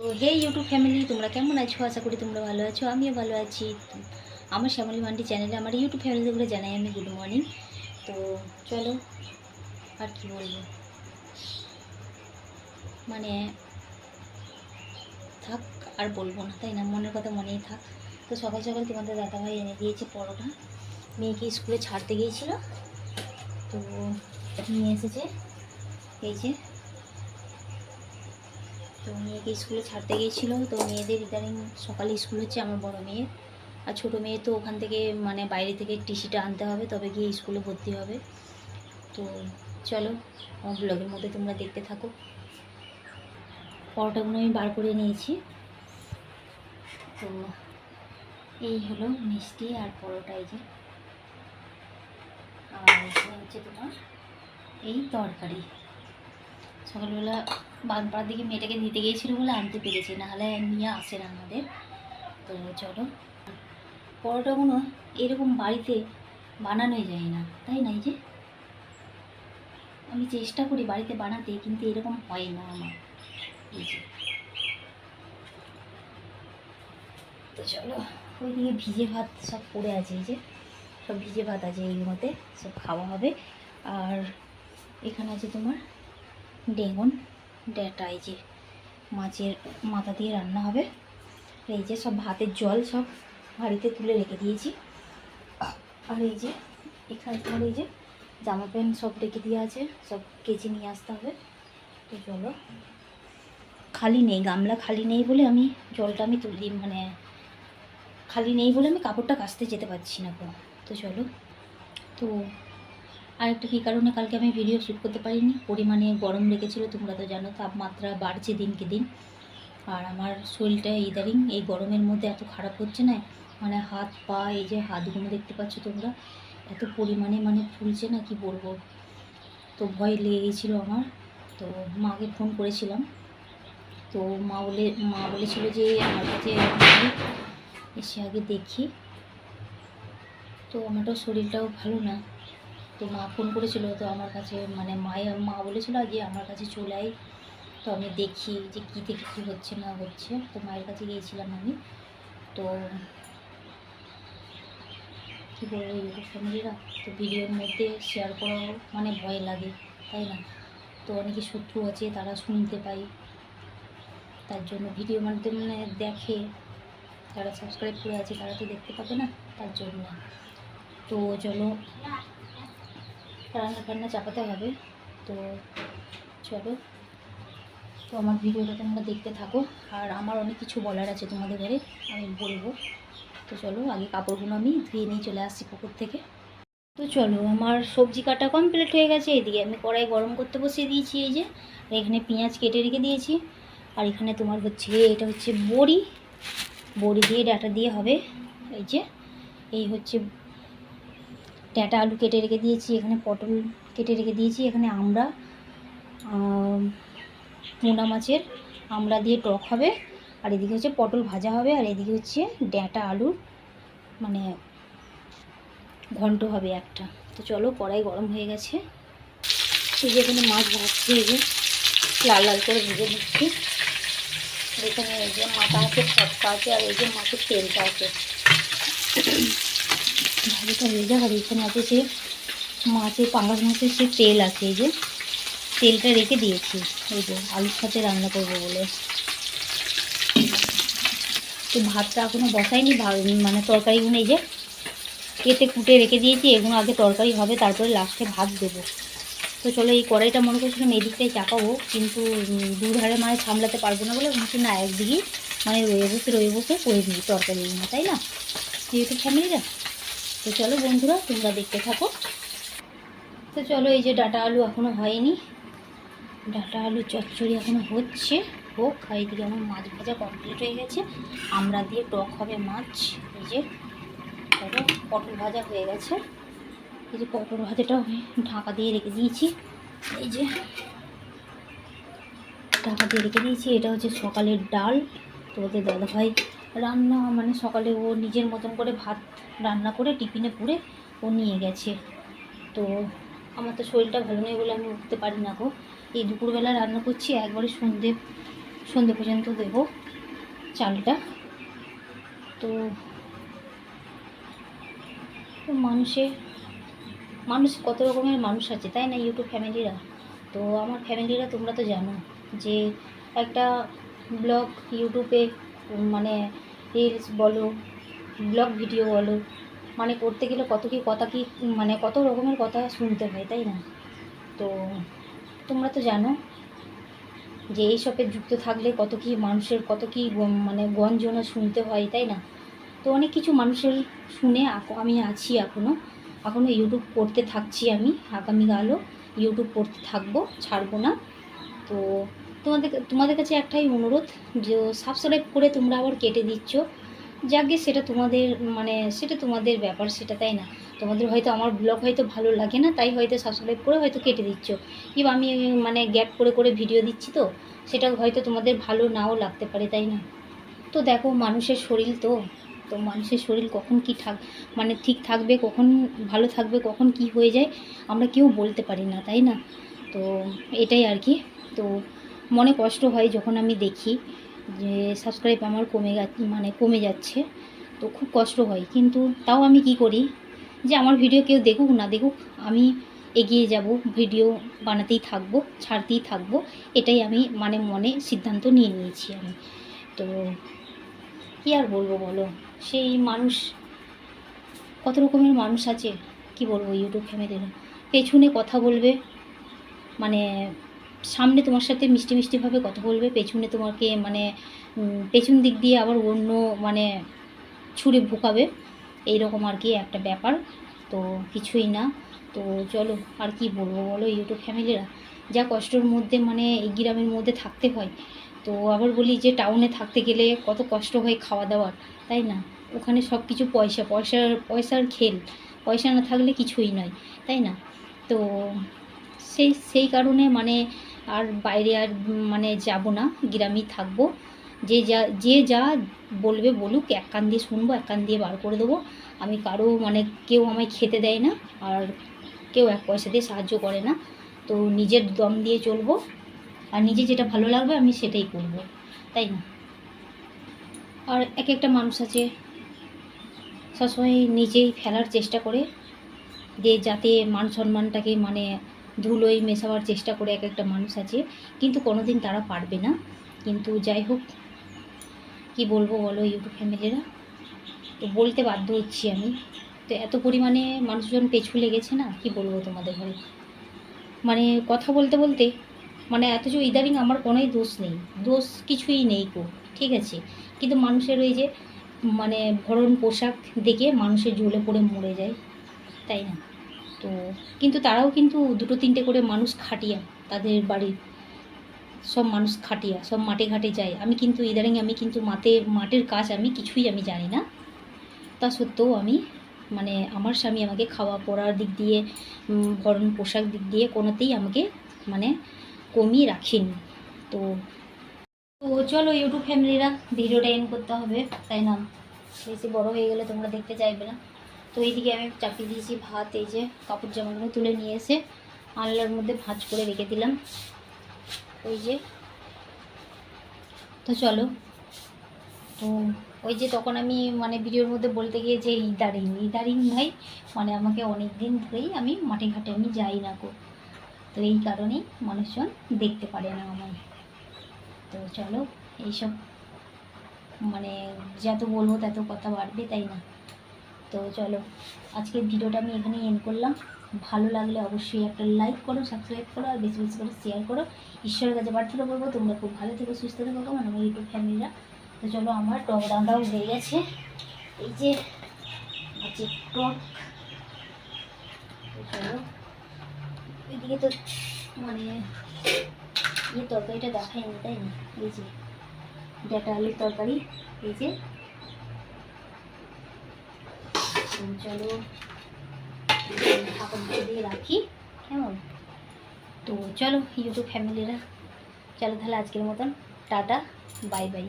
তো হে YouTube family, তোমরা কেমন আছো? আশা করি তোমরা ভালো আছো, আমিও ভালো আছি। আমার শ্যামলী মান্ডি চ্যানেলে আমার ইউটিউব ফ্যামিলিগুলো জানাই আমি গুড মর্নিং। তো চলো, আর কি বলবো, মানে থাক, আর বলবো না, তাই না? মনের কথা মনেই থাক। তো সকাল সকাল তোমাদের দাদাভাই এনে দিয়েছে পরোটা। মেয়েকে স্কুলে ছাড়তে গিয়েছিল, তো নিয়ে এসেছে এই যে। তো মেয়েকে স্কুলে ছাড়তে গিয়েছিলো, তো মেয়েদের ইদানিং সকালে স্কুল হচ্ছে আমার বড় মেয়ের, আর ছোটো মেয়ে তো ওখান থেকে মানে বাইরে থেকে টিসিটা আনতে হবে, তবে গিয়ে স্কুলে ভর্তি হবে। তো চলো, আমার ব্লগের মধ্যে তোমরা দেখতে থাকো। পরোটাগুলো আমি বার করে নিয়েছি। তো এই হলো মিষ্টি আর পরোটা, এই যে। আর এখানে হচ্ছে তোমার এই তরকারি। সকালবেলা বাগপাড়ার দিকে মেয়েটাকে দিতে গিয়েছিলো বলে আনতে পেরেছি, নাহলে নিয়ে আসে না আমাদের। তো চলো, পরোটাগুলো এরকম বাড়িতে বানানোই যায় না, তাই না? এই যে আমি চেষ্টা করি বাড়িতে বানাতে, কিন্তু এরকম হয় না আমার, এই যে। তো চলো, ওইদিকে ভিজে ভাত সব পড়ে আছে, এই যে সব ভিজে ভাত আছে, এইগুলোতে সব খাওয়া হবে। আর এখানে আছে তোমার বেগুন ডাঁটা, এই যে মাছের মাথা দিয়ে রান্না হবে। এই যে সব ভাতের জল সব হাঁড়িতে তুলে রেখে দিয়েছি। আর এই যে এখানে তোমার এই যে জামা প্যান্ট সব রেখে দিয়ে আছে, সব কেচে নিয়ে আসতে হবে। তো চলো, খালি নেই, গামলা খালি নেই বলে আমি জলটা আমি তুলি, মানে খালি নেই বলে আমি কাপড়টা কাচতে যেতে পারছি না গো। তো চলো, তো আরেকটা কী কারণে কালকে আমি ভিডিও শ্যুট করতে পারিনি, পরিমাণে গরম লেগেছিলো, তোমরা তো জানো তাপমাত্রা বাড়ছে দিনকে দিন। আর আমার শরীরটা ইদারিং এই গরমের মধ্যে এত খারাপ হচ্ছে না, মানে হাত পা, এই যে হাতগুলো দেখতে পাচ্ছ তোমরা, এত পরিমাণে মানে ফুলছে না, কি বলবো। তো ভয় লেগে গেছিলো আমার। তো মাকে ফোন করেছিলাম, তো মা বলেছিল যে আমার কাছে এসে আগে দেখি। তো আমারও শরীরটাও ভালো না, তো মা ফোন করেছিল, তো আমার কাছে মানে মা বলেছিল যে আমার কাছে চলে আয়, তো আমি দেখি যে কী থেকে কী হচ্ছে না হচ্ছে। তো মায়ের কাছে গিয়েছিলাম আমি। তো কী বলবো ইউটিউব ফ্যামিলিরা, তো ভিডিওর মধ্যে শেয়ার করাও মানে ভয় লাগে, তাই না? তো অনেকে শত্রু আছে, তারা শুনতে পায়, তার জন্য ভিডিও মাধ্যমে মানে দেখে, যারা সাবস্ক্রাইব করে আছে তারা তো দেখতে পাবে না, তার জন্য। তো চলো, রান্না বান্না চাপাতে হবে। তো চলো, তো আমার ভিডিওটা তোমরা দেখতে থাকো, আর আমার অনেক কিছু বলার আছে তোমাদের ঘরে, আমি বলবো। তো চলো, আগে কাপড়গুলো আমি ধুয়ে নিয়ে চলে আসছি পুকুর থেকে। তো চলো, আমার সবজি কাটা কমপ্লিট হয়ে গেছে। এদিকে আমি কড়াই গরম করতে বসিয়ে দিয়েছি, এই যে। এখানে পেঁয়াজ কেটে রেখে দিয়েছি। আর এখানে তোমার হচ্ছে এটা হচ্ছে বড়ি, বড়ি দিয়ে ডাঁটা দিয়ে হবে, এই যে। এই হচ্ছে ডাঁটা, আলু কেটে রেখে দিয়েছি, এখানে পটল কেটে রেখে দিয়েছি, এখানে আমরা মোনা মাছের আমরা দিয়ে টক হবে, আর এদিকে হচ্ছে পটল ভাজা হবে, আর এদিকে হচ্ছে ডাঁটা আলুর মানে ঘন্ট হবে একটা। তো চলো, কড়াই গরম হয়ে গেছে, এই যে এখানে মাছ ভাজছি, এই যে লাল লাল করে ভেজে দিচ্ছি। এখানে এই যে মাথা আছে, ফটকা আছে, আর এই যে মাছের তেলটা আছে, ভাজিটা ভেজা। আর এখানে আছে সে মাছের পাঙ্গাস মাছের সে তেল আছে, এই যে তেলটা রেখে দিয়েছি, এই যে আলুর সাথে রান্না করবো বলে। তো ভাতটা এখনও বসাইনি, মানে তরকারিগুলো এই যে কেটে কুটে রেখে দিয়েছি, এগুলো আগে তরকারি হবে, তারপরে লাস্টে ভাত দেবো। তো চলো, এই কড়াইটা মনে করছিলাম এদিকটাই চাপাবো, কিন্তু দুধারে মানে সামলাতে পারবো না বলে বলছি না, একদিকেই মানে রয়ে বসে করে দিই তরকারিগুলো, তাই না ইউটিউব ফ্যামিলিরা? তো চলো বন্ধুরা, তোমরা দেখতে থাকো। তো চলো, এই যে ডাঁটা আলু এখনও হয়নি, ডাঁটা আলু চচ্চড়ি এখনও হচ্ছে, হোক। আর এইদিকে আমার মাছ ভাজা কমপ্লিট হয়ে গেছে, আমরা দিয়ে টক হবে মাছ, এই যে। চলো, পটল ভাজা হয়ে গেছে, এই যে পটল ভাজাটাও ঢাকা দিয়ে রেখে দিয়েছি, এই যে ঢাকা দিয়ে রেখে দিয়েছি। এটা হচ্ছে সকালের ডাল। তো ওদের দাদাভাই রান্না মানে সকালে ও নিজের মতন করে ভাত রান্না করে টিফিনে পুরে ও নিয়ে গেছে। তো আমার তো শরীরটা ভালো নেই বলে আমি উঠতে পারি না গো, এই দুপুরবেলা রান্না করছি, একবারে সন্ধে সন্ধ্যে পর্যন্ত দেবো চালটা। তো মানুষ কত রকমের মানুষ আছে, তাই না ইউটিউব ফ্যামিলিরা। তো আমার ফ্যামিলিরা তোমরা তো জানো যে একটা ব্লগ ইউটিউবে মানে রিলস বলো, ব্লগ ভিডিও বলো, মানে করতে গেলে কত রকমের কথা শুনতে হয়, তাই না। তো তোমরা তো জানো যে এইসবে যুক্ত থাকলে মানুষের মানে গঞ্জনা শুনতে হয়, তাই না। তো অনেক কিছু মানুষের শুনে আমি আছি এখনও ইউটিউব করতে থাকছি। আমি আগামীকালও ইউটিউব করতে থাকবো, ছাড়বো না। তো তোমাদের কাছে একটাই অনুরোধ, যে সাবস্ক্রাইব করে তোমরা আবার কেটে দিচ্ছ, যাকে সেটা তোমাদের ব্যাপার, সেটা, তাই না। তোমাদের হয়তো আমার ব্লগ হয়তো ভালো লাগে না, তাই হয়তো সাবস্ক্রাইব করে হয়তো কেটে দিচ্ছ। কিংবা আমি গ্যাপ করে ভিডিও দিচ্ছি, তো সেটা হয়তো তোমাদের ভালো নাও লাগতে পারে, তাই না। তো দেখো মানুষের শরীর, তো মানুষের শরীর কখন ঠিক থাকবে, কখন ভালো থাকবে, কখন কি হয়ে যায় আমরা কেউ বলতে পারি না, তাই না। তো এটাই আর কি। তো মনে কষ্ট হয় যখন আমি দেখি যে সাবস্ক্রাইব আমার কমে যাচ্ছে, তো খুব কষ্ট হয়। কিন্তু তাও আমি কি করি, যে আমার ভিডিও কেউ দেখুক না দেখুক, আমি এগিয়ে যাব, ভিডিও বানাতেই থাকবো, ছাড়তেই থাকবো। এটাই আমি মনে সিদ্ধান্ত নিয়ে নিয়েছি আমি। তো কী আর বলবো বলো, সেই মানুষ, কত রকমের মানুষ আছে, কি বলবো ইউটিউব ফ্যামিলিরা। পেছনে কথা বলবে, সামনে তোমার সাথে মিষ্টি মিষ্টিভাবে কথা বলবে, পেছনে তোমাকে পেছন দিক দিয়ে আবার অন্য ছুঁড়ে ভুকাবে, এইরকম আর কি একটা ব্যাপার। তো কিছুই না। তো চলো আর কি বলবো বলো ইউটিউব ফ্যামিলিরা, যা কষ্টের মধ্যে এই গ্রামের মধ্যে থাকতে হয়। তো আবার বলি যে টাউনে থাকতে গেলে কত কষ্ট হয় খাওয়া দাওয়ার, তাই না। ওখানে সব কিছু পয়সার খেল, পয়সা না থাকলে কিছুই নয়, তাই না। তো সেই কারণে আর বাইরে আর যাব না, গ্রামেই থাকবো। যে যা বলবে বলুক, এক কান দিয়ে শুনবো, এক কান দিয়ে বার করে দেবো। আমি কারো কেউ আমায় খেতে দেয় না, আর কেউ এক পয়সা দিয়ে সাহায্য করে না। তো নিজের দম দিয়ে চলবো, আর নিজে যেটা ভালো লাগবে আমি সেটাই করবো, তাই না। আর একটা মানুষ আছে সবসময় নিজেই ফেলার চেষ্টা করে, যে যাতে মান সম্মানটাকে ধুলোয় মেশাবার চেষ্টা করে একটা মানুষ আছে, কিন্তু কোনোদিন তারা পারবে না। কিন্তু যাই হোক, কি বলবো বলো ইউটিউব ফ্যামিলিরা, তো বলতে বাধ্য হচ্ছি আমি। তো এত পরিমাণে মানুষজন পেছু লেগেছে না, কি বলবো তোমাদের ঘরে, কথা বলতে বলতে অথচ ইদারিং আমার কোনোই দোষ কিছুই নেই গো, ঠিক আছে। কিন্তু মানুষের ওই যে ভরণ পোশাক দেখে মানুষের জ্বলে পড়ে মরে যায়, তাই না। তো কিন্তু তারাও কিন্তু 2-3টে করে মানুষ খাটিয়া, তাদের বাড়ির সব মানুষ খাটিয়া, সব মাঠে ঘাটে যায়। আমি কিন্তু ইদারিং মাঠের কাজ আমি কিছুই জানি না। তা সত্ত্বেও আমি আমার স্বামী আমাকে খাওয়া পড়ার দিক দিয়ে, ভরণ পোশাক দিক দিয়ে কোনোতেই আমাকে কমিয়ে রাখেনি। তো চলো ইউটিউব ফ্যামিলিরা, ভিডিওটা এন্ড করতে হবে, তাই না। বেশি বড় হয়ে গেলে তোমরা দেখতে চাইবে না। তো এইদিকে আমি চাপিয়ে দিয়েছি ভাত, এই যে কাপড় জামাগুলো তুলে নিয়ে এসে আনলার মধ্যে ভাঁজ করে রেখে দিলাম, ওই যে। তো চলো, তো ওই যে তখন আমি ভিডিওর মধ্যে বলতে গিয়ে যে ইদারিং ভাই আমাকে অনেক দিন ধরেই আমি মাঠে ঘাটে আমি যাই না গো। তো এই কারণেই মানুষজন দেখতে পারে না আমায়। তো চলো, এইসব যত বলবো তত কথা বাড়বে, তাই না। তো চলো, আজকের ভিডিওটা আমি এখানেই এন্ড করলাম। ভালো লাগলে অবশ্যই একটা লাইক করো, সাবস্ক্রাইব করো, আর বেশি বেশি করে শেয়ার করো। ঈশ্বরের কাছে প্রার্থনা করবো তোমরা খুব ভালো থেকো, সুস্থ থেকো আমার ইউটিউব ফ্যামিলিরা। তো চলো, আমার টক রান্নাও হয়ে গেছে, এই যে আছে টক। চলো, এদিকে তো তরকারিটা দেখায়নি, তাই না। এই যে ডাটা আলুর তরকারি, এই যে। চলো ঠাকুর দিয়ে রাখি, কেমন। তো চলো ইউটিউব ফ্যামিলিরা, চলো তাহলে আজকের মতন টাটা, বাই বাই।